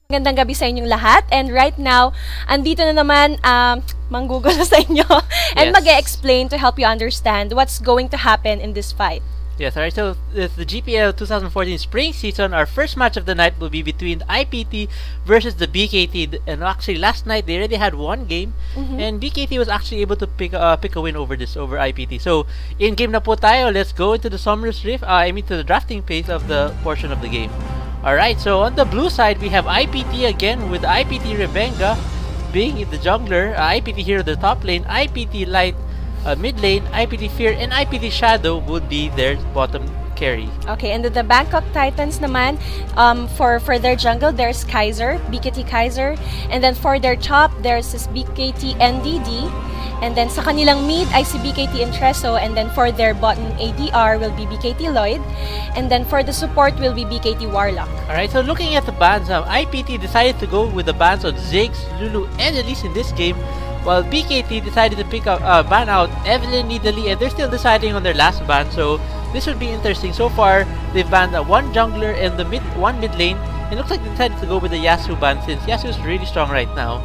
Magandang gabi sa inyong lahat, and right now andito na naman manggugulo sa inyo and mag-explain to help you understand what's going to happen in this fight. Yes, alright, so it's the GPL 2014 spring season. Our first match of the night will be between IPT versus the BKT, and actually last night they already had one game, and BKT was actually able to pick a win over IPT. So in game na po tayo, let's go into the Summer's Rift, to the drafting phase of the portion of the game. Alright, so on the blue side, we have IPT again, with IPT Rebenga being the jungler, IPT Hero the top lane, IPT Light mid lane, IPT Fear, and IPT Shadow would be their bottom carry. Okay, and the Bangkok Titans naman, for their jungle, there's Kaiser, BKT Kaiser, and then for their top, there's this BKT Ndd, and then sa kanilang mid ay si BKT Intreso, and then for their bottom ADR will be BKT Lloyd, and then for the support will be BKT Warlock. Alright, so looking at the bans, IPT decided to go with the bans on Ziggs, Lulu, and Elise in this game, while BKT decided to pick up ban out Evelyn, Nidalee, and they're still deciding on their last ban, so this would be interesting. So far, they've banned one jungler and one mid lane. It looks like they decided to go with the Yasuo ban since Yasuo is really strong right now.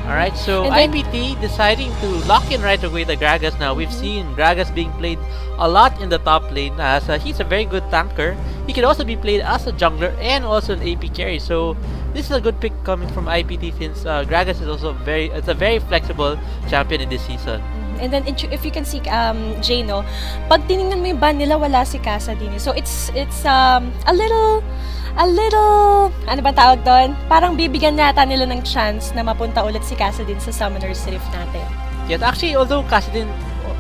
Alright, so IPT deciding to lock in right away the Gragas now. We've seen Gragas being played a lot in the top lane as he's a very good tanker. He can also be played as a jungler and also an AP carry. So this is a good pick coming from IPT since Gragas is also a very flexible champion in this season. And then if you can see, Jay, no, pag tinignan mo yung ban nila, wala si Casa din. So it's a little, ano ba tawag doon? Parang bibigyan nata nila ng chance na mapunta ulit si Casa din sa Summoner's Rift natin. Yes, actually, although Casa din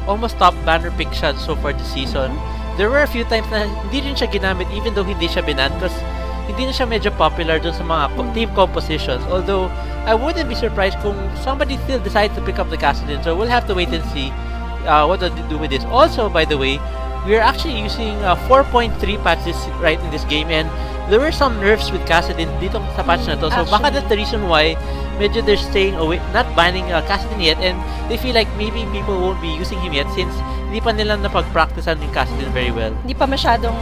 almost top banner pick shot so far this season, there were a few times na hindi rin siya ginamit even though hindi siya binan because hindi na siya medyo popular dun sa mga team compositions. Although, I wouldn't be surprised kung somebody still decides to pick up the Cassidin. So, we'll have to wait and see what they'll do with this. Also, by the way, we are actually using 4.3 patches right in this game, and there were some nerfs with Cassidin dito sa patch na to. So, baka that's the reason why medyo they're staying away, not banning Cassidin yet, and they feel like maybe people won't be using him yet since hindi pa nila napag-practicean yung Cassidin very well. Hindi pa masyadong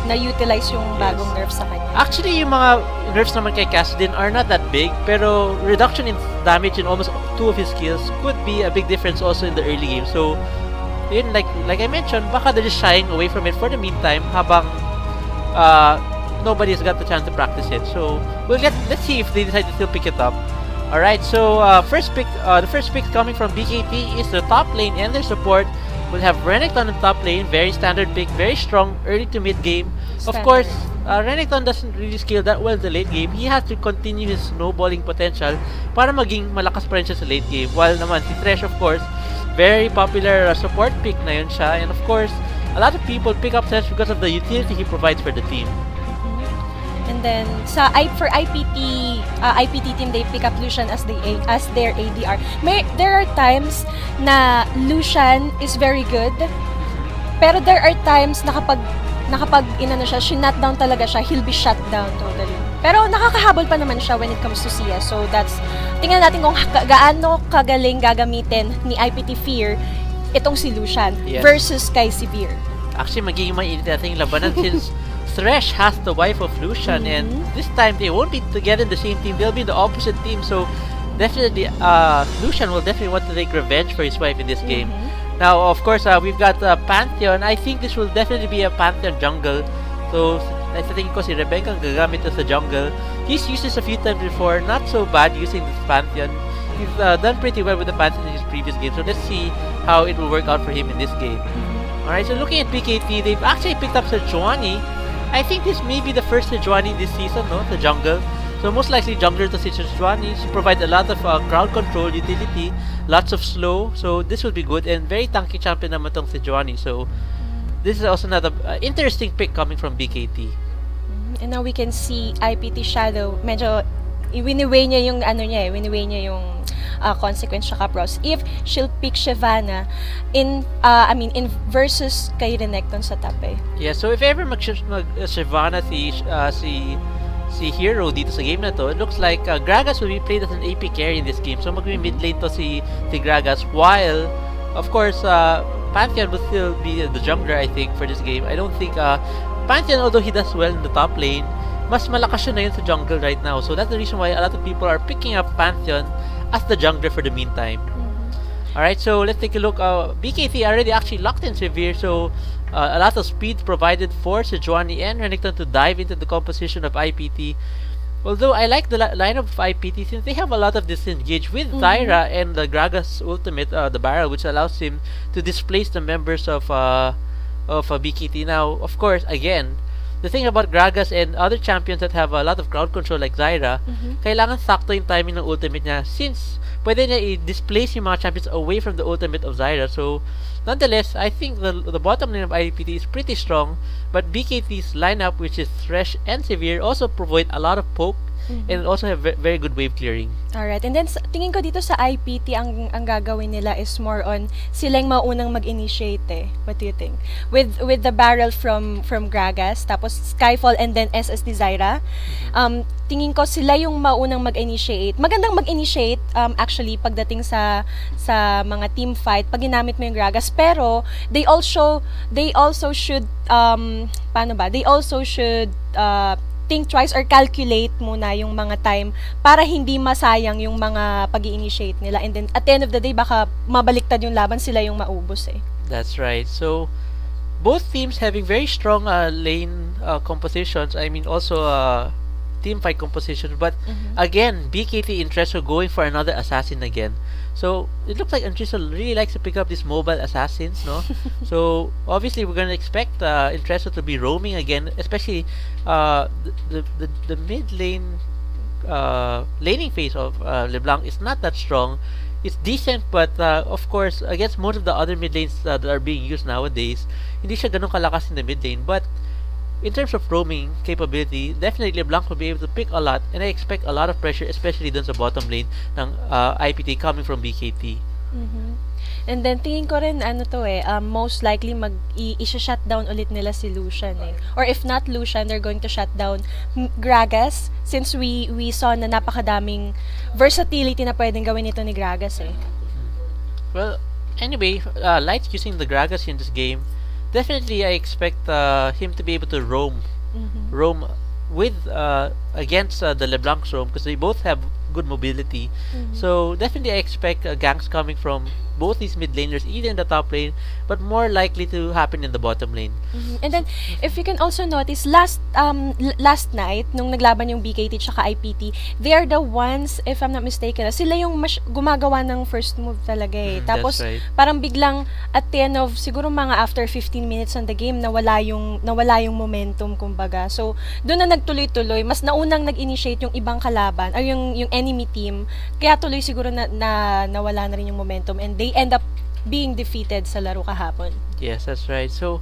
na-utilize yung bagong nerfs sa kanya. Actually, yung mga nerfs naman kay Cassidin are not that big, pero reduction in damage in almost 2 of his skills could be a big difference also in the early game. So, yun, like I mentioned, baka they're just shying away from it for the meantime habang nobody's got the chance to practice it. So, let's see if they decide to still pick it up. Alright, so the first pick coming from BKT is the top lane and their support. We'll have Renekton on top lane, very standard pick, very strong early to mid game. Of course, Renekton doesn't really scale that well in the late game. He has to continue his snowballing potential para maging malakas pa rin siya sa late game. While naman si Thresh, of course, very popular support pick na yun siya. And of course, a lot of people pick up Thresh because of the utility he provides for the team. And then for IPT team, they pick up Lucian as their ADR. There are times na Lucian is very good, pero there are times na kapag inano siya, shut down talaga siya, he'll be shut down totally. Pero nakakahabol pa naman siya when it comes to Sia. So tingnan natin kung gaano kagaling gagamitin ni IPT Fear itong si Lucian versus kay si Fear. Actually, magiging mainit natin yung labanan since Thresh has the wife of Lucian, and this time they won't be together in the same team. They'll be in the opposite team. So definitely, Lucian will definitely want to take revenge for his wife in this game. Now, of course, we've got Pantheon. I think this will definitely be a Pantheon jungle. So I think ko si Rebecca ang gagamit na sa jungle. He's used this a few times before. Not so bad using this Pantheon. He's done pretty well with the Pantheon in his previous game. So let's see how it will work out for him in this game. Alright, so looking at BKT, they've actually picked up Sejuani I think this may be the first Sejuani this season, no? The jungle. So most likely jungler to Sejuani. She provides a lot of crowd control, utility, lots of slow. So this will be good, and very tanky champion naman tong Sejuani. So this is also another interesting pick coming from BKT. And now we can see IPT Shadow. Medyo winiweigh niya yung ano niya, winiweigh niya yung consequence siya pros. If she'll pick Shyvana in versus kay Renekton sa top eh. Yeah, so if ever mag-Shyvana si Hero dito sa game na to, it looks like Gragas will be played as an AP carry in this game. So mag-mid lane to si Gragas, while of course Pantheon will still be the jungler, I think, for this game. I don't think Pantheon, although he does well in the top lane, mas malakas siya na yun sa jungle right now. So that's the reason why a lot of people are picking up Pantheon as the jungler for the meantime. Alright, so let's take a look. BKT already actually locked in Severe, so a lot of speed provided for Sejuani and Renekton to dive into the composition of IPT. Although I like the lineup of IPT since they have a lot of disengage with Zyra and the Gragas ultimate, the barrel, which allows him to displace the members of BKT. Now, of course, again, the thing about Gragas and other champions that have a lot of crowd control like Zyra, kailangan sakto yung timing ng ultimate niya since pwede niya i-displace yung mga champions away from the ultimate of Zyra. So, nonetheless, I think the bottom lane of IPT is pretty strong, but BKT's lineup, which is Thresh and Severe, also provide a lot of poke and also have very good wave clearing. Alright, and then tingin ko dito sa IPT, ang gagawin nila is more on silang maunang mag-initiate eh. What do you think? With the barrel from Gragas, tapos Skyfall and then SSD Zyra, tingin ko sila yung maunang mag-initiate. Magandang mag-initiate actually pagdating sa mga team fight pag ginamit mo yung Gragas, pero they also should think twice or calculate muna yung mga time para hindi masayang yung mga pag-i-initiate nila, and then at the end of the day baka mabaliktad yung laban, sila yung maubos eh. That's right. So both teams having very strong lane compositions, I mean also team fight compositions, but again BKT Intresso going for another assassin again. So it looks like Intresso really likes to pick up these mobile assassins, no? So obviously we're gonna expect Intresso to be roaming again, especially the mid lane laning phase of LeBlanc is not that strong. It's decent, but of course against most of the other mid lanes that are being used nowadays, hindi siya ganun kalakas in the mid lane. But in terms of roaming capability, definitely LeBlanc will be able to pick a lot, and I expect a lot of pressure, especially dun sa bottom lane ng IPT coming from BKT. And then tingin ko rin most likely i-shut down ulit nila si Lucian eh. Or if not Lucian, they're going to shut down Gragas, since we saw na napakadaming versatility na pwedeng gawin ito ni Gragas eh. Well, anyway, Light's using the Gragas in this game. Definitely, I expect him to be able to roam with against the LeBlanc's roam, because they both have good mobility. So definitely, I expect ganks coming from both these mid laners, either in the top lane, but more likely to happen in the bottom lane. And then, if you can also notice, last night, nung naglaban yung BKT tsaka IPT, they are the ones, if I'm not mistaken, sila yung gumagawa ng first move talaga eh. Tapos, right. Parang biglang, at the end of, siguro mga after 15 minutes on the game, nawala yung momentum, kumbaga. So, doon na nagtuloy-tuloy, mas naunang nag-initiate yung ibang kalaban, or yung enemy team, kaya tuloy siguro nawala na rin yung momentum, and they end up being defeated sa laro kahapon. Yes, that's right. So,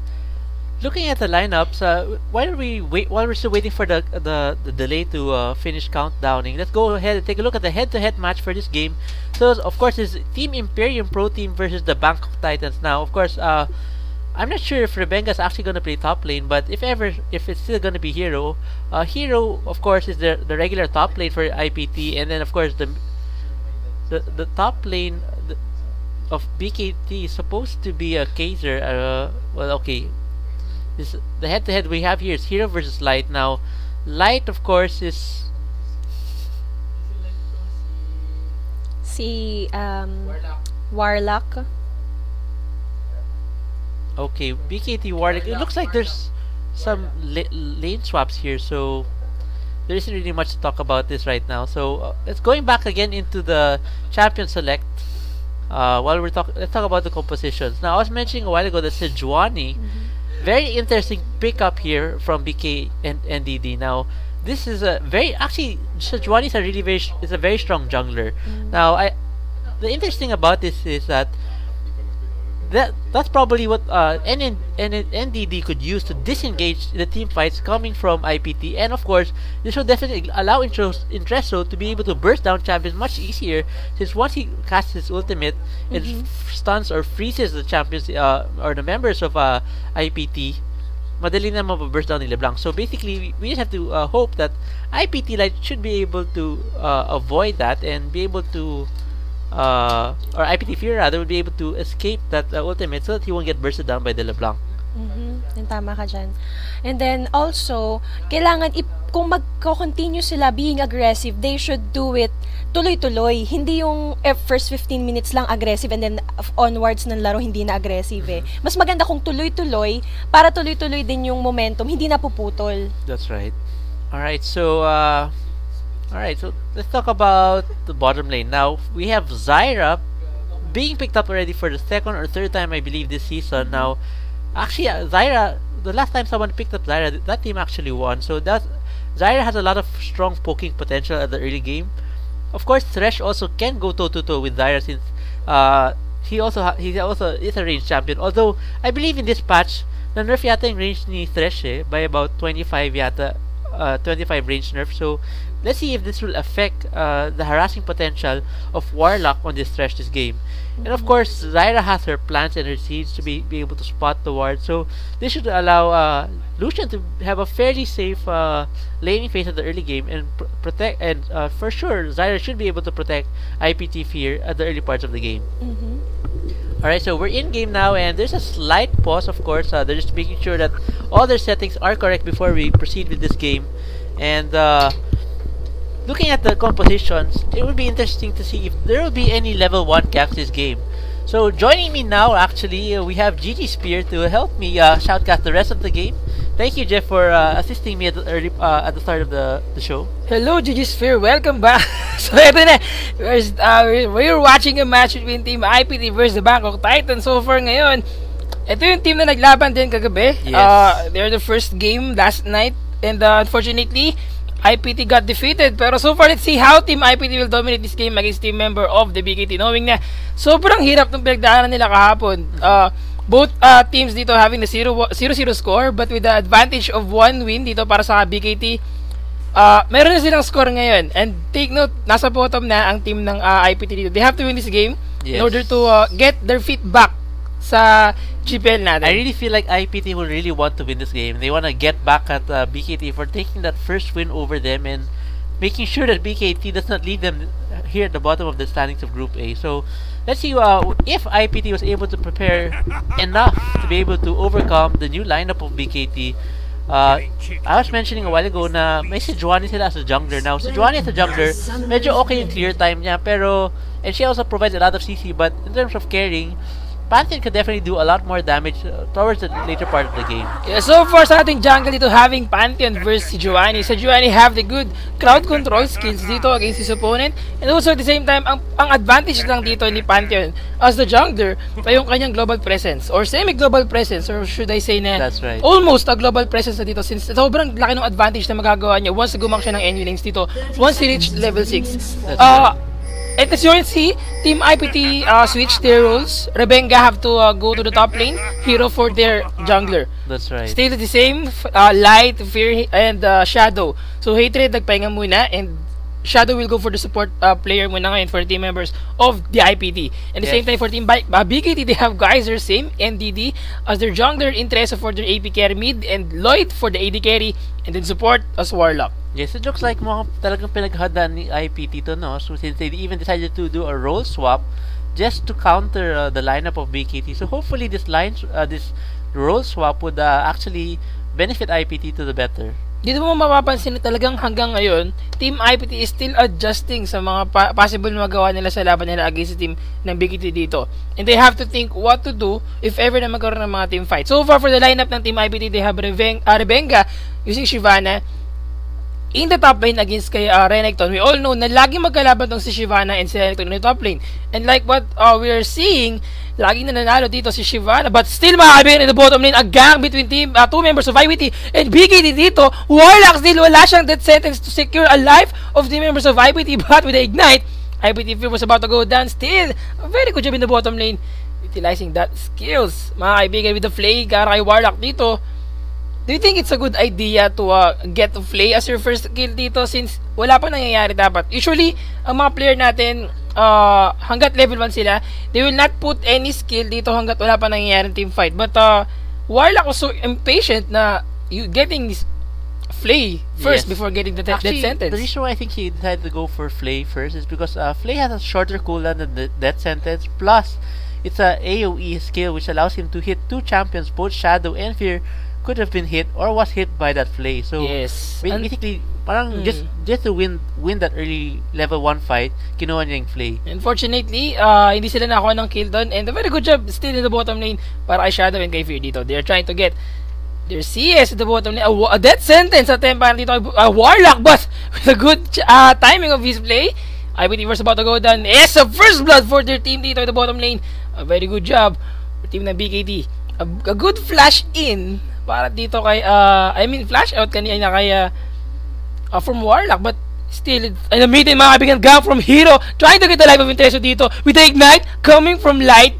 looking at the lineups, while we're still waiting for the delay to finish countdowning, let's go ahead and take a look at the head-to-head match for this game. So, of course, it's Team Imperium Pro Team versus the Bangkok Titans. Now, of course, I'm not sure if Rebenga's actually gonna play top lane, but if it's still gonna be Hero, Hero, of course, is the regular top lane for IPT, and then of course the top lane of BKT is supposed to be a Kaiser. Well, okay. The head-to-head we have here is Hero versus Light. Now, Light, of course, is Warlock. Okay, BKT Warlock. It looks like there's some lane swaps here, so there isn't really much to talk about this right now. So let's going back again into the champion select. Let's talk about the compositions. Now, I was mentioning a while ago that Sejuani very interesting pickup here from BK and Ndd. Now, this is a very actually Sejuani is a very strong jungler. Now, the interesting about this is that that's probably what Ndd could use to disengage the team fights coming from IPT, and of course this will definitely allow Intresso to be able to burst down champions much easier, since once he casts his ultimate, it stuns or freezes the champions or the members of IPT. Madali na mababurst down ni LeBlanc. So basically, we just have to hope that IPT Light should be able to avoid that and be able to or IPT Fear rather would be able to escape that ultimate so that he won't get bursted down by the LeBlanc. Yung tama ka dyan. And then also, kailangan kung magko-continue sila being aggressive, they should do it tuloy-tuloy. Hindi yung first 15 minutes lang aggressive and then onwards ng laro hindi na aggressive eh. Mas maganda kung tuloy-tuloy para tuloy-tuloy din yung momentum, hindi na puputol. That's right. Alright, so let's talk about the bottom lane. Now, we have Zyra being picked up already for the second or third time, I believe, this season. Now, actually, Zyra, the last time someone picked up Zyra, that team actually won. So Zyra has a lot of strong poking potential at the early game. Of course, Thresh also can go toe-to-toe with Zyra since he also is a ranged champion. Although, I believe in this patch, na-nerf yata yung range ni Thresh by about 25 yata, 25 range nerf. So, let's see if this will affect the harassing potential of Warlock on this Thresh this game. And of course, Zyra has her plants and her seeds to be able to spot the ward. So this should allow Lucian to have a fairly safe laning phase at the early game and protect. And for sure, Zyra should be able to protect IPT Fear at the early parts of the game. Alright, so we're in game now, and there's a slight pause. Of course, they're just making sure that all their settings are correct before we proceed with this game. And looking at the compositions, it would be interesting to see if there will be any level 1 ganks this game. So joining me now, actually, we have Gigi Spear to help me shoutcast the rest of the game. Thank you, Jeff, for assisting me at the start of the show. Hello, Gigi Spear. Welcome back. So ito na, we're watching a match between Team IPT versus the Bangkok Titans. So far ngayon, ito yung team na naglaban din kagabi. Yes. They're the first game last night, and unfortunately, IPT got defeated. Pero so far, let's see how Team IPT will dominate this game against team member of the BKT. Knowing na sobrang hirap ng pinagdaanan nila kahapon. Both teams dito having the 0-0 score, but with the advantage of 1 win dito para sa BKT. Meron na silang score ngayon. And take note, nasa bottom na ang team ng IPT dito. They have to win this game in order to get their feet back sa GPL natin. I really feel like IPT will really want to win this game. They want to get back at BKT for taking that first win over them and making sure that BKT does not leave them here at the bottom of the standings of Group A. So, let's see if IPT was able to prepare enough to be able to overcome the new lineup of BKT. I was mentioning a while ago na may Sejuani sila as a jungler. Now, Sejuani as a jungler, medyo okay yung clear time niya, pero, and she also provides a lot of CC, but in terms of carrying, Pantheon could definitely do a lot more damage towards the later part of the game. Yeah, so far sa ating jungle dito, having Pantheon versus Sejuani. Sejuani have the good crowd control skills dito against his opponent. And also at the same time, ang advantage lang dito ni Pantheon as the jungler ay yung kanyang global presence or semi-global presence, or should I say na That's right. almost a global presence na dito since sobrang laki ng advantage na magagawa niya once gumang siya ng enemy lanes dito, once he reached level 6. And as you can see, Team IPT switch their roles. Rebenga have to go to the top lane, Hero for their jungler. That's right. Still the same, Light, Fear, and Shadow. So Hatred nagpahinga muna, and Shadow will go for the support player muna ngayon for the team members of the IPT. And the same time for Team BKT, they have Geyser, same, Ndd as their jungler, Intresso for their AP carry mid, and Lloyd for the AD carry, and then support as Warlock. Yes, it looks like mukhang talagang pinaghadaan ni IPT to, no? So since they even decided to do a role swap just to counter the lineup of BKT. So hopefully this role swap would actually benefit IPT to the better. Dito mo mapapansin na talagang hanggang ngayon, Team IPT is still adjusting sa mga possible na magawa nila sa laban nila against the team ng BKT dito. And they have to think what to do if ever na magkaroon ng mga team fight. So far for the lineup ng Team IPT, they have Rebenga using Shyvana. in the top lane against kay Renekton. We all know na laging magkalaban tong si Shyvana and si Renekton in the top lane. And like what we are seeing, laging nananalo dito si Shyvana, but still mga kaibigan in the bottom lane, a gang between two members of IPT and BKT dito. Warlock still wala siyang death sentence to secure a life of the members of IPT, but with the ignite, IPT Fear was about to go down. Still, a very good job in the bottom lane, utilizing that skills. Mga kaibigan, with the Flay, kay Warlock dito. Do you think it's a good idea to get to Flay as your first kill dito since wala pa nangyayari dapat? Usually, ang mga player natin, hanggat level 1 sila, they will not put any skill dito hanggat wala pa nangyayari team fight. But Warlock was so impatient na you getting this Flay first before getting the death sentence. The reason why I think he decided to go for Flay first is because Flay has a shorter cooldown than the death sentence. Plus, it's a AoE skill which allows him to hit 2 champions, both Shadow and Fear, could have been hit or was hit by that Flay. So basically, parang just to win that early level 1 fight, kinuha niya yung Flay. Unfortunately, hindi sila nakakuha ng kill doon, and a very good job still in the bottom lane para kay Shadow and kay Fear dito. They're trying to get their CS at the bottom lane. A death sentence attempt para dito kay Warlock, but with a good timing of his play, IPT was about to go down. Yes, a first blood for their team dito in the bottom lane. A very good job for team ng BKT. A good flash in para dito kay flash out kanina kay from Warlock, but still in the meeting mga kaibigan, gang from Hero trying to get the life of Intreso dito with the ignite coming from Light.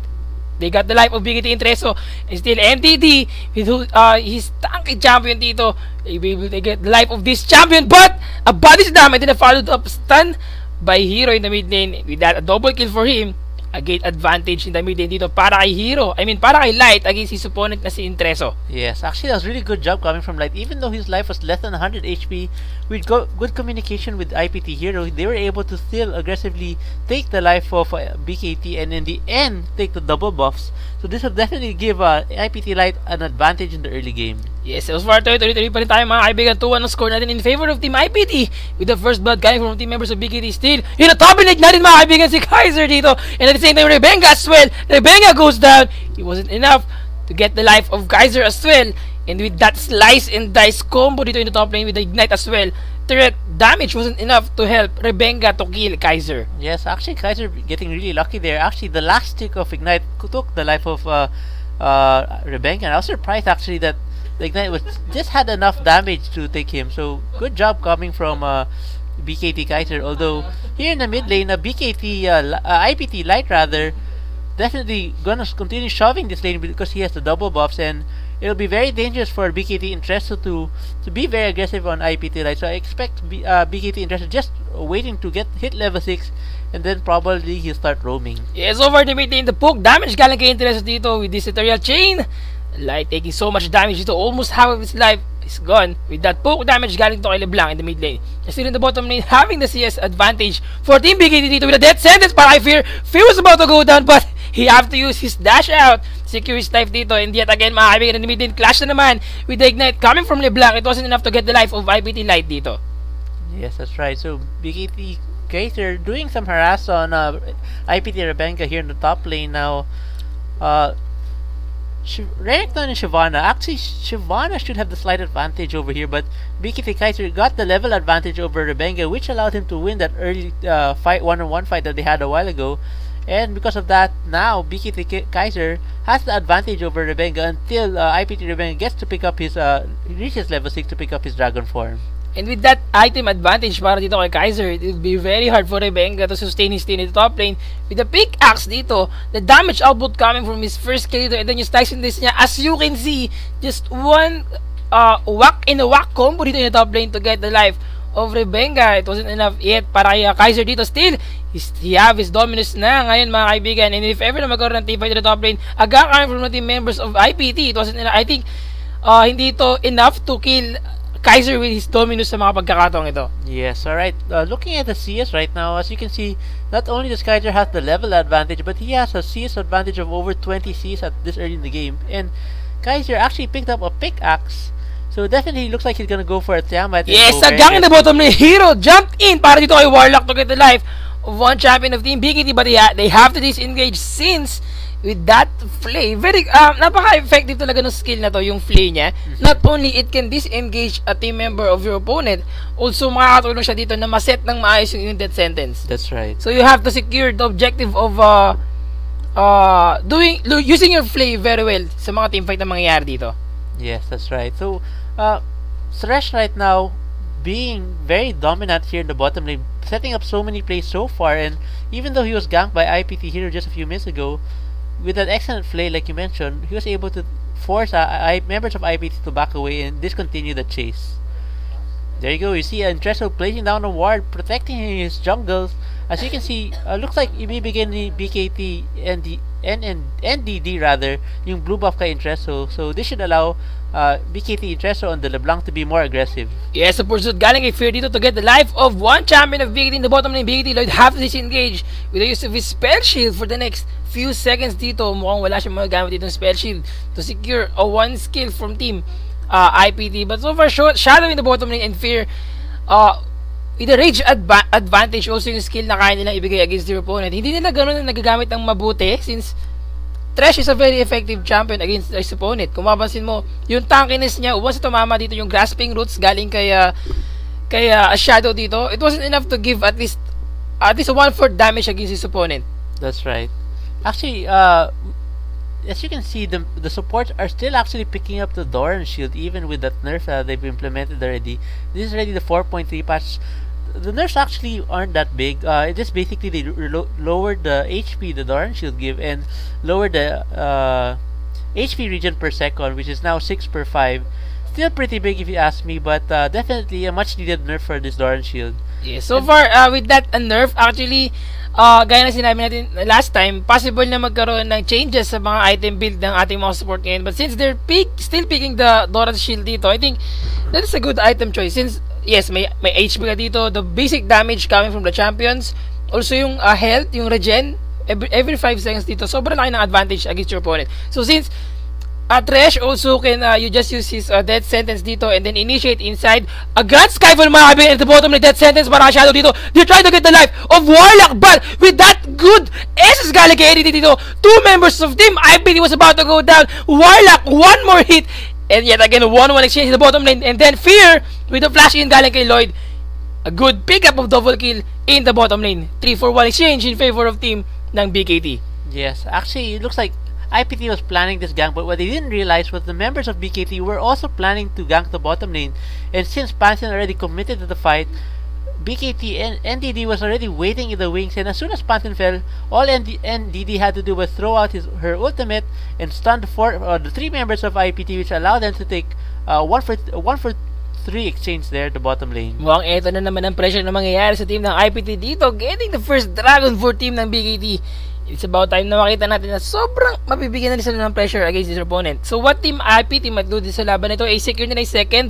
They got the life of BKT Intreso, and still MTD with his tanky champion dito, they be able to get the life of this champion, but a body slam and then a followed up stun by Hero in the mid lane. With that, a double kill for him. A great advantage in the mid lane dito para kay Hero. Para kay Light against his opponent na si Intreso. Yes, actually that was really good job coming from Light. Even though his life was less than 100 HP, with good communication with IPT Hero, they were able to still aggressively take the life of BKT and in the end take the double buffs. So this will definitely give IPT Light an advantage in the early game. Yes, it was for 30-30 pa rin tayo mga kaibigan. 2-1 ang score natin in favor of Team IPT with the first blood coming from team members of BKT. Still, in the top lane natin mga kaibigan si Kaiser dito, and at the same time Rebenga as well. Rebenga goes down. It wasn't enough to get the life of Kaiser as well, and with that slice and dice combo dito in the top lane with the ignite as well, turret damage wasn't enough to help Rebenga to kill Kaiser. Yes, actually Kaiser getting really lucky there. Actually the last tick of ignite took the life of Rebenga, and I was surprised actually that the ignite just had enough damage to take him. So good job coming from BKT Kaiser. Although here in the mid lane, IPT Light rather, definitely gonna continue shoving this lane because he has the double buffs, and it'll be very dangerous for BKT Intreso to be very aggressive on IPT Light. So I expect BKT Intreso just waiting to hit level 6, and then probably he'll start roaming. Yes, over the mid lane, the poke damage galing kay Intreso dito with this ethereal chain. Light taking so much damage dito, almost half of his life is gone with that poke damage galing to kay LeBlanc in the mid lane. Still in the bottom lane, having the CS advantage for Team BKT dito with a death sentence para kay Fear. Fear was about to go down, but he have to use his dash out, secure his life dito, and yet again mga kaibigan in the mid lane, clash na naman with the ignite coming from LeBlanc. It wasn't enough to get the life of IPT Light dito. Yes, that's right. So BKT Kaiser doing some harass on IPT Rebenga here in the top lane now. Renekton and Shyvana. Actually, Shyvana should have the slight advantage over here, but BKT Kaiser got the level advantage over Rebenga, which allowed him to win that early one-on-one fight that they had a while ago. And because of that, now BKT Kaiser has the advantage over Rebenga until IPT Rebenga gets to pick up his reaches level 6 to pick up his dragon form. And with that item advantage para dito kay Kaiser, it will be very hard for Rebenga to sustain his team in the top lane. With the pickaxe dito, the damage output coming from his first kill dito, and then yung slicing this niya, as you can see, just one whack in a whack combo dito in the top lane to get the life of Rebenga. It wasn't enough yet para kay Kaiser dito. Still, he have his dominance na ngayon mga kaibigan, and if ever na magkaroon ng team fight in the top lane, again coming from the team members of IPT, it wasn't enough. I think hindi ito enough to kill Kaiser with his dominance sa mga pagkakataong ito. Yes, alright. Looking at the CS right now, as you can see, not only does Kaiser have the level advantage, but he has a CS advantage of over 20 CS at this early in the game. And Kaiser actually picked up a pickaxe, so definitely looks like he's gonna go for a Tiamat. Yes, agang in the bottom lane, Hero jumped in para dito kay Warlock to get the life of one champion of Team BKT, but they have to disengage since with that flay, very napaka-effective talaga ng skill na to, yung flay niya. Not only it can disengage a team member of your opponent, also makakatulong siya dito na maset ng maayos yung death sentence. That's right. So you have to secure the objective of using your flay very well sa mga teamfight na mangyayari dito. Yes, that's right. So Thresh right now being very dominant here in the bottom lane, setting up so many plays so far, and even though he was ganked by IPT Hero just a few minutes ago, with that excellent play like you mentioned, he was able to force members of IPT to back away and discontinue the chase. There you go, you see Entreso placing down a ward, protecting his jungles. As you can see, looks like ibibigay ni BKT Ndd rather, yung blue buff kay Entreso. So this should allow BKT Entreso on the LeBlanc to be more aggressive. Yes, of course, galing kay Fear dito to get the life of one champion of BKT in the bottom lane. BKT Lloyd have to disengage with the use of his spell shield for the next few seconds dito. Mukhang wala siyang magagamit dito ng spell shield to secure a one skill from team IPT. But so far, Shadow in the bottom lane and Fear with the rage advantage, also yung skill na kaya nilang ibigay against their opponent. Hindi nila ganun na nagagamit ng mabuti since Thresh is a very effective champion against his opponent. Kung mapansin mo, yung tankiness niya, once tumama dito yung grasping roots galing kay Shadow dito, it wasn't enough to give at least 1/4 damage against his opponent. That's right. Actually, as you can see, the supports are still actually picking up the Doran shield even with that nerf that they've implemented already. This is already the 4.3 patch. The nerfs actually aren't that big. It just basically they lowered the HP the Doran shield give and lowered the HP regen per second, which is now 6 per 5. Still pretty big if you ask me, but definitely a much needed nerf for this Doran shield. Yeah, so far with that nerf, actually gaya na sinabi natin last time, possible na magkaroon ng changes sa mga item build ng ating mga support ngayon. But since they're still picking the Doran shield dito, I think that is a good item choice. Since yes, may HP ka dito, the basic damage coming from the champions, also yung health, yung regen every 5 seconds dito, sobrang laki ng advantage against your opponent. So since Thresh also can you just use his death sentence dito and then initiate inside a Grand Skyfall mga kabin at the bottom ng death sentence para Shadow dito. They're trying to get the life of Warlock, but with that good SS galing kay Eddie dito, 2 members of team IPT was about to go down. Warlock, one more hit, and yet again 1-1 exchange in the bottom lane, and then Fear with the flash in galing kay Lloyd. A good pickup of double kill in the bottom lane. 3-4-1 exchange in favor of team ng BKT. Yes, actually it looks like IPT was planning this gank, but what they didn't realize was the members of BKT were also planning to gank the bottom lane. And since Pantheon already committed to the fight, BKT and Ndd was already waiting in the wings, and as soon as Pantheon fell, all Ndd had to do was throw out her ultimate and stun the 3 members of IPT, which allowed them to take 1 for 3 exchange there at the bottom lane. Mukhang eto na naman ang pressure na mangyayari sa team ng IPT dito, getting the first dragon for team ng BKT. It's about time na makita natin na sobrang mabibigyan na sila ng pressure against his opponent. So what team IPT might do sa laban nito ay secure nila yung second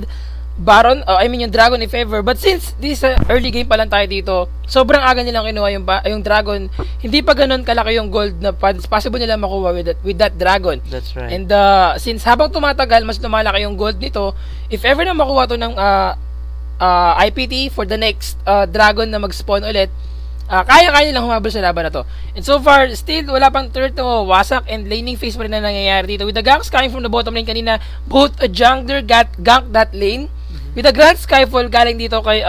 Baron, yung Dragon if ever. But since this is early game pa lang tayo dito, sobrang aga nilang kinuha yung Dragon. Hindi pa ganun kalaki yung gold na possible nila makuha with that Dragon. That's right. And since habang tumatagal, mas lumalaki yung gold nito, if ever na makuha to ng IPT for the next Dragon na mag-spawn ulit, kaya-kaya nilang humabol sa laban na to. And so far, still, wala pang third to wasak and laning phase pa rin na nangyayari dito. With the ganks coming from the bottom lane kanina, both a jungler ganked that lane. With the Grand Skyfall galing dito kay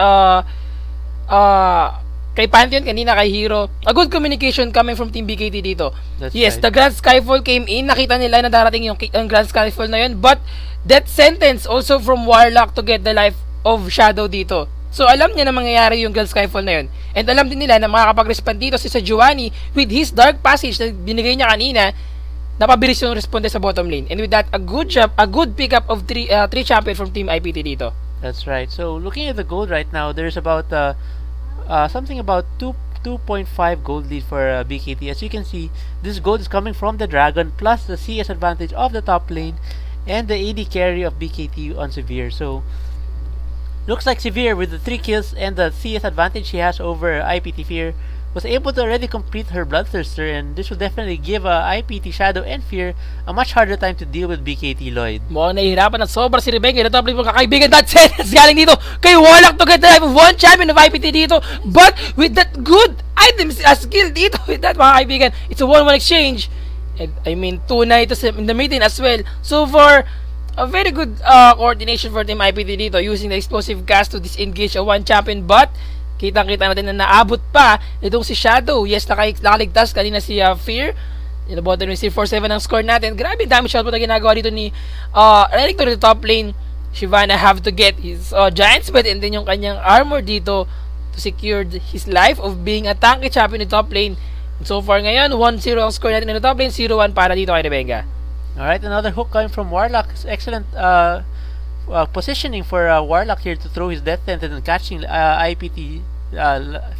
Pantheon kanina, kay Hero. A good communication coming from Team BKT dito. That's yes, right. The Grand Skyfall came in. Nakita nila na darating yung Grand Skyfall na yun. But, that sentence also from Warlock to get the life of Shadow dito. So, alam niya na mangyayari yung Grand Skyfall na yun. And alam din nila na makakapag-respond dito si Sejuani with his Dark Passage na binigay niya kanina, napabilis yung responde sa bottom lane. And with that, a good pickup of 3 champion from Team IPT dito. That's right. So looking at the gold right now, there's about something about 2.5 gold lead for BKT. As you can see, this gold is coming from the Dragon plus the CS advantage of the top lane and the AD carry of BKT on Severe. So looks like Severe with the 3 kills and the CS advantage she has over IPT Fear was able to already complete her Bloodthirster, and this will definitely give IPT Shadow and Fear a much harder time to deal with BKT Lloyd. Mukhang nahihirapan na sobra si Rebecca. Natabli mo kakaibigan, that sentence galing dito kay Warlock to get the life of one champion of IPT dito. But with that good items skill dito, with that mga kaibigan, it's a 1-1 exchange. And, I mean, tuna ito in the mid lane as well. So far, a very good coordination for Team IPT dito using the explosive cast to disengage a one champion, but kitang-kita natin na naabot pa itong si Shadow. Yes, nakaligtas kanina si Fear. In the bottom lane, 4-7 ang score natin. Grabe damage output na ginagawa dito ni Relictor in the top lane. Sejuani have to get his Giant's Bed and then yung kanyang armor dito to secure his life of being a tanky champion in the top lane. And so far ngayon, 1-0 ang score natin in the top lane, 0-1 para dito kay Rebenga. Alright, another hook coming from Warlock. Excellent positioning for Warlock here to throw his death sentence and catching IPT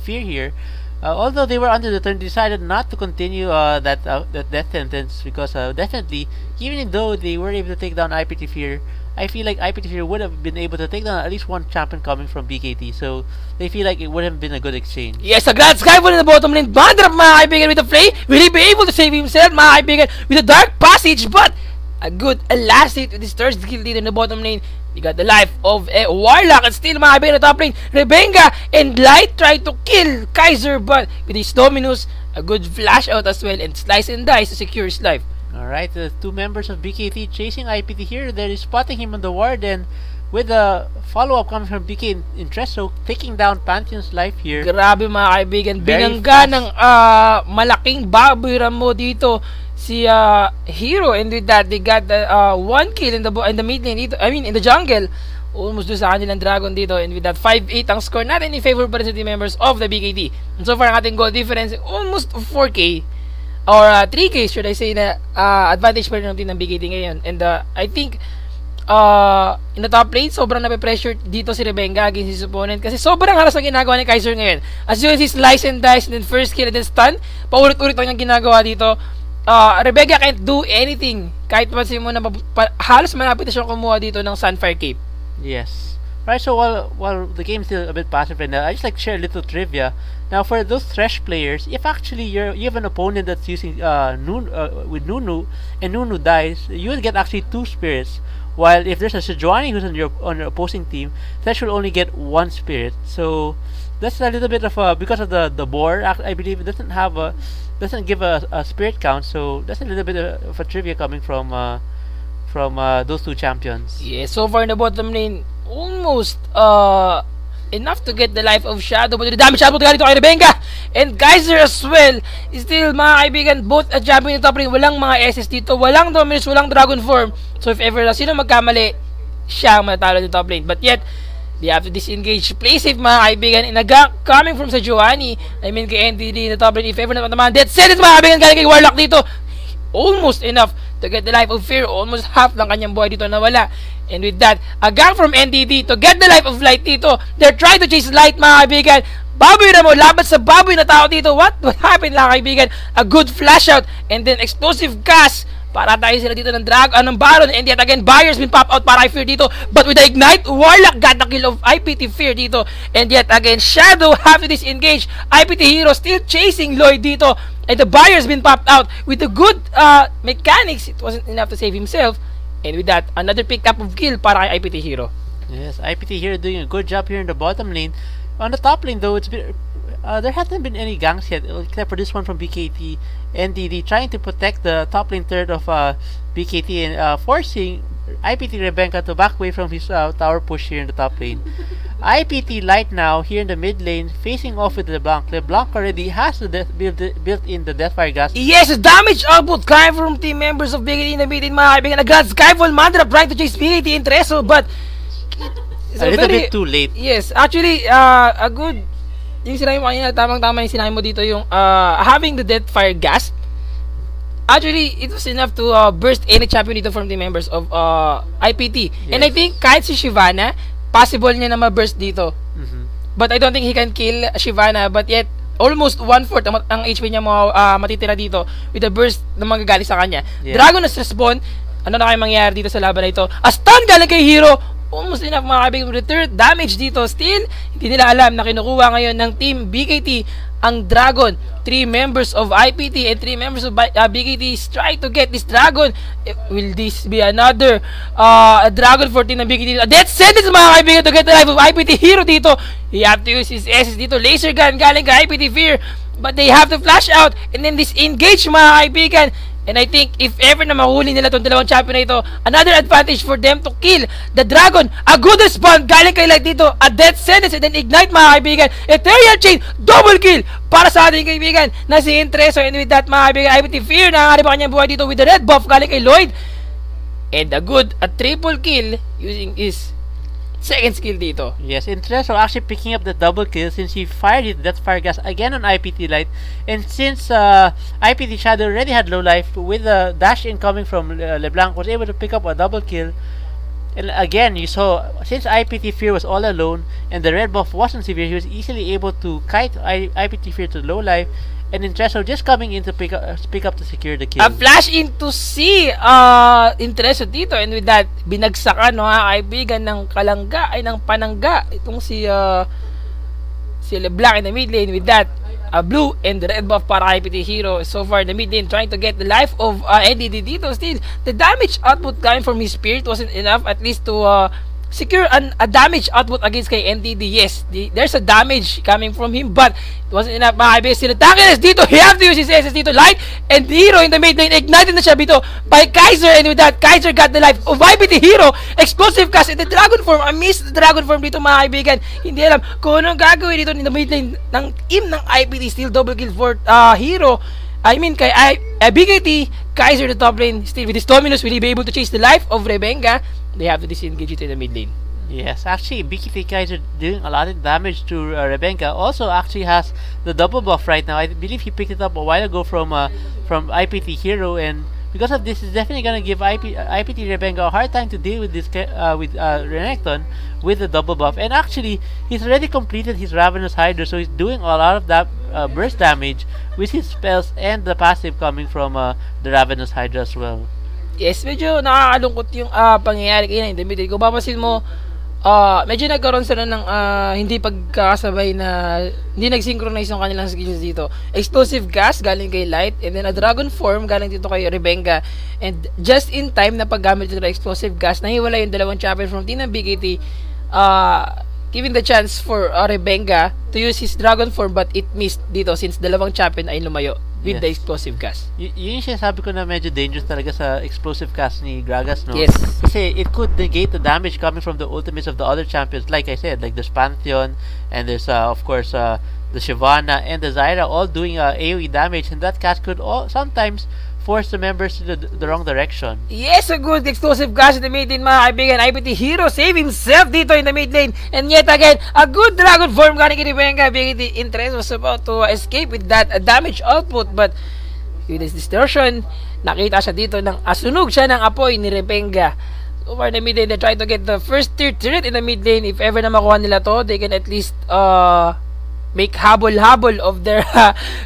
Fear here. Although they were under the turn, decided not to continue that death sentence because definitely, even though they were able to take down IPT Fear, I feel like IPT Fear would have been able to take down at least one champion coming from BKT, so they feel like it would have been a good exchange. Yes, a grand Skyfall in the bottom lane. Bad drop mga kaibigan with the play. Will he be able to save himself mga kaibigan with a dark passage? But a good last hit with his third skill lead in the bottom lane. We got the life of Warlock and still mga kaibigan in the top lane. Rebenga and Light tried to kill Kaiser, but with his Dominus, a good flash out as well and slice and dice to secure his life. Alright, the two members of BKT chasing IPT here. They're spotting him on the ward, and with the follow-up coming from BK Intreso, taking down Pantheon's life here. Grabe mga kaibigan, Very binangga fast. ng malaking baboy Rambo dito si Hero, and with that they got the one kill in the mid lane dito, I mean in the jungle. Almost do sa kanilang Dragon dito, and with that 5-8 ang score natin in favor pa rin sa team members of the BKT. And so far ang ating goal difference almost 4K or 3K should I say na advantage pa rin ng team ng BKT ngayon. And I think in the top lane sobrang nape-pressure dito si Rebenga against his opponent kasi sobrang haras ang ginagawa ni Kaiser ngayon. As you can see, slice and dice and then first kill and then stun, paulit-ulit lang yung ginagawa dito. Rebenga can't do anything kahit pansin mo na halos malapit na siya kumuha dito ng Sunfire Cape. Yes. Right, so while the game's still a bit passive right now, I just like to share a little trivia. Now, for those Thresh players, if actually you have an opponent that's using with Nunu, and Nunu dies, you will get actually 2 spirits. While if there's a Sejuani who's on your opposing team, Thresh will only get 1 spirit. So that's a little bit of because of the board. I believe it doesn't give a spirit count. So that's a little bit of a trivia coming from those 2 champions. Yeah, so far in the bottom lane, almost enough to get the life of Shadow, but the damage output galing to kay Rebenga and Kaiser as well. Still mga kaibigan, both a champion in the top lane, walang mga SS dito, walang Dominus, walang Dragon Form. So if ever sino magkamali, siya ang matalo in the top lane. But yet they have to disengage. Play safe mga kaibigan, in a gank coming from Sejuani, I mean kay Ndd in the top lane. If ever naman death sentence mga kaibigan galing kay Warlock dito, almost enough to get the life of Fear. Almost half lang kanyang buhay dito nawala. And with that, a gang from Ndd to get the life of Light dito. They're trying to chase Light mga kaibigan. Baboy na mo, laban sa baboy na tao dito. What happened mga kaibigan? A good flash out and then explosive cast. Para tayo sila dito ng ng Baron. And yet again, Buyers been pop out para kay Fear dito. But with the Ignite, Warlock got the kill of IPT Fear dito. And yet again, Shadow have to disengage. IPT Hero still chasing Lloyd dito. And the Buyers been popped out with the good mechanics. It wasn't enough to save himself. And with that, another pick up of kill para kay IPT Hero. Yes, IPT Hero doing a good job here in the bottom lane. On the top lane though, it's been there hasn't been any ganks yet, except for this one from BKT Ndd trying to protect the top lane third of BKT and forcing IPT Rebenga to back away from his tower push here in the top lane. IPT Light now here in the mid lane facing off with LeBlanc. LeBlanc already has the built in the Deathfire gas. Yes, damage output coming from team members of BKT in the mid lane mga kaibigan. Agad Skyfall Mandra trying to chase BKT Intreso, but it's a little bit too late. Yes, actually a good yung sinabi mo kanina, tamang-tama yung sinabi mo dito yung having the Deathfire gas. Actually, it was enough to burst any champion dito from the members of IPT. Yes. And I think kahit si Shyvana, possible niya na ma-burst dito. But I don't think he can kill Shyvana. But yet, almost 1/4 ang HP niya matitira dito with the burst na manggagaling sa kanya. Yeah. Dragon na respawn. Ano na kayo mangyayari dito sa laban na ito? A stun galing kay Hero. Almost enough mga kaibigan with the third damage dito. Still, hindi nila alam na kinukuha ngayon ng team BKT ang Dragon. 3 members of IPT and 3 members of BKT is trying to get this Dragon. Will this be another Dragon 14 ng BKT? Death sentence mga kaibigan to get the life of IPT Hero dito. He have to use his SS dito. Laser gun galing kay IPT Fear. But they have to flash out and then disengage mga kaibigan. And I think if ever na mahuli nila itong dalawang champion na ito, another advantage for them to kill the dragon. A good respawn galing kay Light dito. A death sentence and then ignite mga kaibigan. Ethereal Chain, double kill para sa ating kaibigan na si Intreso. And with that mga kaibigan, IPT Fear nangangarap pa kanyang buhay dito with the red buff galing kay Lloyd. And a triple kill using his second skill dito. Yes, Intreso actually picking up the double kill since he fired his Death Fire Gas again on IPT Light. And since IPT Shadow already had low life, with the dash incoming from LeBlanc, was able to pick up a double kill. And again, you saw, since IPT Fear was all alone and the red buff wasn't severe, he was easily able to kite IPT Fear to low life. And Intreso just coming in to pick up to secure the kill. A flash in to see Intreso dito, and with that, binagsakan mga kaibigan ng kalangga, ay ng panangga, itong si LeBlanc in the mid lane. With that, a blue and the red buff para IPT Hero. So far in the mid lane, trying to get the life of Ndd dito. Still, the damage output coming from his spirit wasn't enough at least to secure a damage output against kay Ndd. Yes, there's a damage coming from him, but it wasn't enough mga kaibigan. Still, Tankiness dito, he have to use his SS dito. Light and Hero in the mid lane, ignited na siya dito by Kaiser, and with that, Kaiser got the life of IPT Hero. Explosive cast in the dragon form. I missed the dragon form dito mga kaibigan. Hindi alam kung anong gagawin dito in the mid lane ng team ng IPT. Still double kill for Hero. I mean kay BKT, Kaiser the top lane. Still with his dominus, will he be able to chase the life of Rebenga? They have to disengage it in the mid lane. Yes, actually, BKT Kaiser doing a lot of damage to Rebenga. Also, actually has the double buff right now. I believe he picked it up a while ago from IPT Hero, and because of this, it's definitely gonna give IPT Rebenga a hard time to deal with this Renekton with the double buff. And actually, he's already completed his Ravenous Hydra, so he's doing a lot of that burst damage with his spells and the passive coming from the Ravenous Hydra as well. Yes, medyo nakakalungkot yung pangyayari kaya in the middle. Kung papasin mo, medyo nagkaroon sila ng hindi pagkakasabay na hindi nag-synchronize yung kanilang skills dito. Explosive gas galing kay Light, and then a dragon form galing dito kay Rebenga. And just in time na paggamit nila explosive gas, nahiwala yung dalawang champion from team ng BKT, giving the chance for Rebenga to use his dragon form, but it missed dito since dalawang champion ay lumayo with the explosive gas. Yun yung sinasabi ko na medyo dangerous talaga sa explosive gas ni Gragas, no? Yes. Kasi it could negate the damage coming from the ultimates of the other champions. Like I said, like there's Pantheon, and there's of course the Sejuani and the Zyra all doing AoE damage, and that cast could sometimes force the members to the wrong direction. Yes, a good explosive gas in the mid lane mga kaibigan. IPT Hero save himself dito in the mid lane, and yet again, a good dragon form galing kay Rebenga. BKT Interest was about to escape with that damage output, but with this distortion, nakita siya dito ng asunog siya ng apoy ni Rebenga. So far in the mid lane, they try to get the first tier turret in the mid lane. If ever na makuha nila to, they can at least make habol-habol of their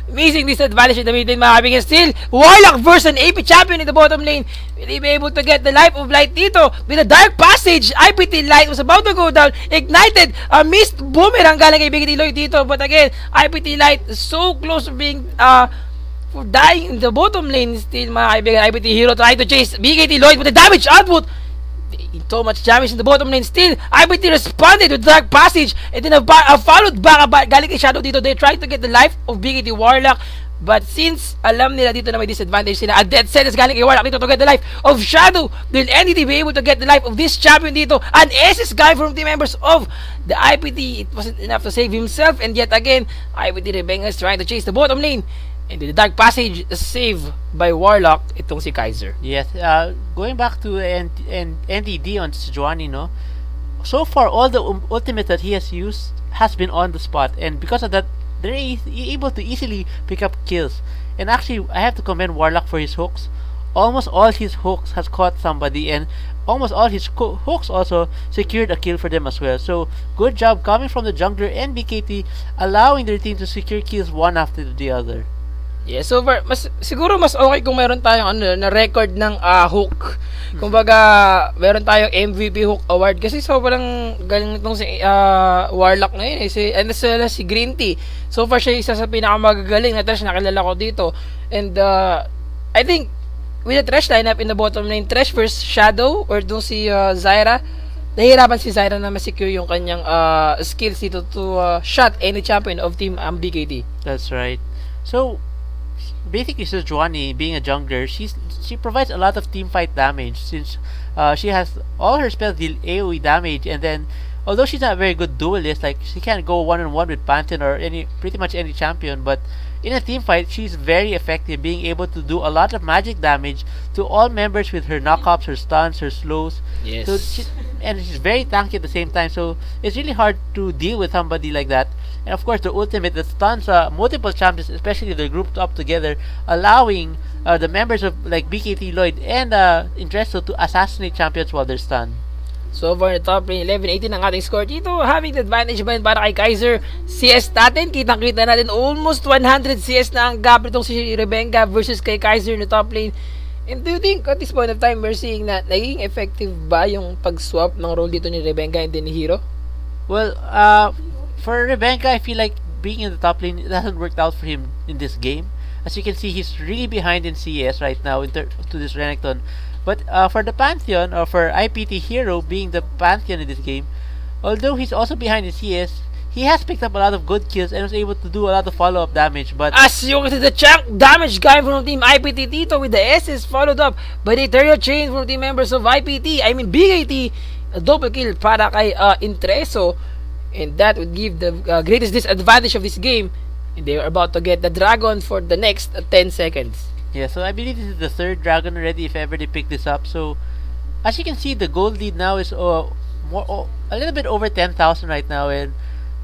amazing disadvantage in the mid lane mga kaibigan. Still, Warlock versus an AP champion in the bottom lane. Will he be able to get the life of Light dito with a dark passage? IPT Light was about to go down, ignited, a missed boomerang galing kay BKT Lloyd dito, but again, IPT Light so close to being for dying in the bottom lane. Still mga kaibigan, IPT Hero trying to chase BKT Lloyd with the damage output. So much damage in the bottom lane. Still, IPT responded with Dark Passage, and then followed back galing kay Shadow dito. They tried to get the life of BKT Warlock, but since alam nila dito na may disadvantage sila, a death sentence galing kay Warlock dito to get the life of Shadow. Will Ndd be able to get the life of this champion dito? An SS guy from team members of the IPT. It wasn't enough to save himself, and yet again, IPT Rebenga is trying to chase the bottom lane. And the Dark Passage saved by Warlock, itong si Kaiser. Yes, going back to Ndd on Sejuani, no? So far, all the ultimate that he has used has been on the spot, and because of that, they're able to easily pick up kills. And actually, I have to commend Warlock for his hooks. Almost all his hooks has caught somebody, and almost all his hooks also secured a kill for them as well. So, good job coming from the jungler and BKT, allowing their team to secure kills one after the other. Yeah, so far, siguro mas okay kung meron tayong na record ng hook. Kumbaga, meron tayong MVP hook award kasi sobrang galing nitong si Warlock na yun. Si Green Tea. So far, siya isa sa pinakamagagaling na trash na kilala ko dito. And I think with the trash lineup in the bottom lane, trash versus Shadow or dun si Zyra, nahihirapan si Zyra na ma-secure yung kanyang skills dito to shot any champion of team BKT. That's right. So, basically Sejuani, being a jungler, she provides a lot of team fight damage since she has all her spells deal AoE damage, and then although she's not a very good duelist, like she can't go one-on-one with Pantheon or pretty much any champion, but in a team fight she's very effective, being able to do a lot of magic damage to all members with her knockups, her stuns, her slows. Yes. So and she's very tanky at the same time, so it's really hard to deal with somebody like that. And of course the ultimate that stuns multiple champions, especially if they're grouped up together, allowing the members of like BKT Lloyd and Interesto to assassinate champions while they're stunned. So far, the top lane, 11-18 ang ating score dito. Having the advantage ba yun para kay Kaiser? CS natin, kitang-kita natin, almost 100 CS na ang gap nitong si Rebenga versus kay Kaiser na top lane. And do you think, at this point of time, we're seeing na naging effective ba yung pag-swap ng role dito ni Rebenga and then ni Hero? Well, for Rebenga, I feel like being in the top lane, it hasn't worked out for him in this game. As you can see, he's really behind in CS right now to this Renekton. But for the Pantheon, or for IPT Hero being the Pantheon in this game, although he's also behind in CS, he has picked up a lot of good kills and was able to do a lot of follow-up damage. But as you can see, the chunk damage guy from Team IPT dito with the SS followed up by the Ethereal Chain from team members of IPT, I mean BKT, a double kill para kay Intereso, and that would give the greatest disadvantage of this game, and they are about to get the dragon for the next 10 seconds. Yeah, so I believe this is the third dragon already if ever they pick this up. So as you can see, the gold lead now is a little bit over 10,000 right now, and